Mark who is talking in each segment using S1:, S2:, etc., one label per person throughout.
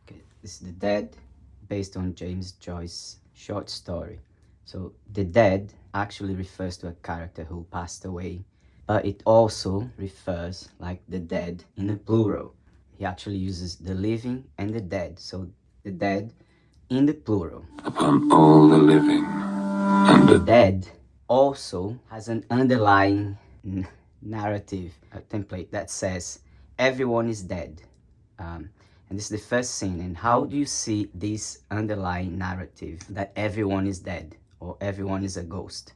S1: Okay, this is The Dead, based on James Joyce's short story. So the dead actually refers to a character who passed away, but it also refers like the dead in a plural. He actually uses the living and the dead, so the dead in the plural.
S2: Upon all the living and
S1: The dead also has an underlying narrative template that says everyone is dead. And this is the first scene. And how do you see this underlying narrative that everyone is dead or everyone is a ghost?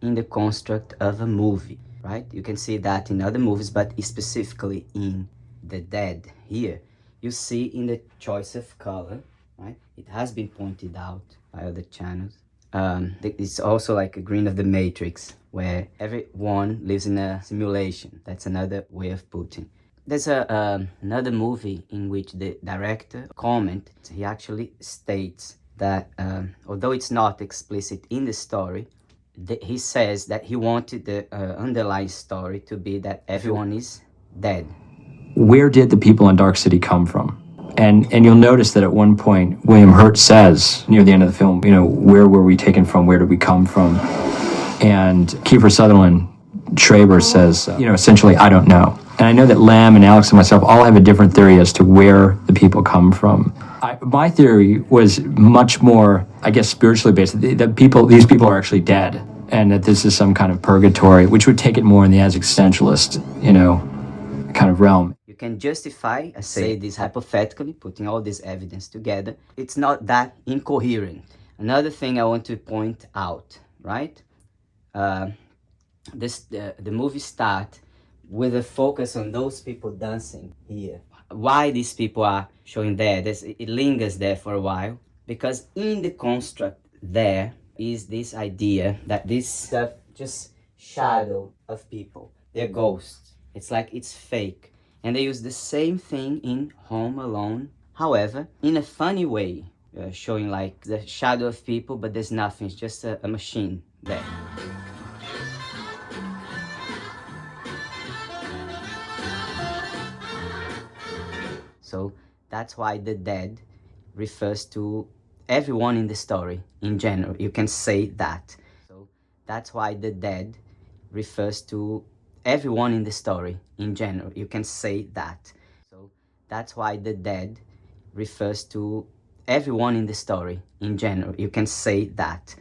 S1: In the construct of a movie, right? You can see that in other movies, but specifically in The Dead here, you see in the choice of color, right? It has been pointed out by other channels. It's also like a green of the Matrix, where everyone lives in a simulation. That's another way of putting. There's another movie in which the director he actually states that although it's not explicit in the story, he says that he wanted the underlying story to be that everyone is dead.
S3: Where did the people in Dark City come from? And you'll notice that at one point, William Hurt says near the end of the film, where were we taken from? Where did we come from? And Kiefer Sutherland, Schreiber says, essentially, I don't know. And I know that Lem and Alex and myself all have a different theory as to where the people come from. My theory was much more, I guess, spiritually based. These people are actually dead, and that this is some kind of purgatory, which would take it more in the existentialist, kind of realm.
S1: You can justify, I say this hypothetically, putting all this evidence together. It's not that incoherent. Another thing I want to point out, right? The movie starts with a focus on those people dancing here. Why these people are showing there? It lingers there for a while, because in the construct there is this idea that this stuff just shadow of people. They're ghosts. It's like it's fake. And they use the same thing in Home Alone. However, in a funny way, showing like the shadow of people, but there's nothing. It's just a machine there. So that's why The Dead refers to everyone in the story in general. You can say that. So that's why The Dead refers to everyone in the story in general. You can say that. So that's why The Dead refers to everyone in the story in general. You can say that.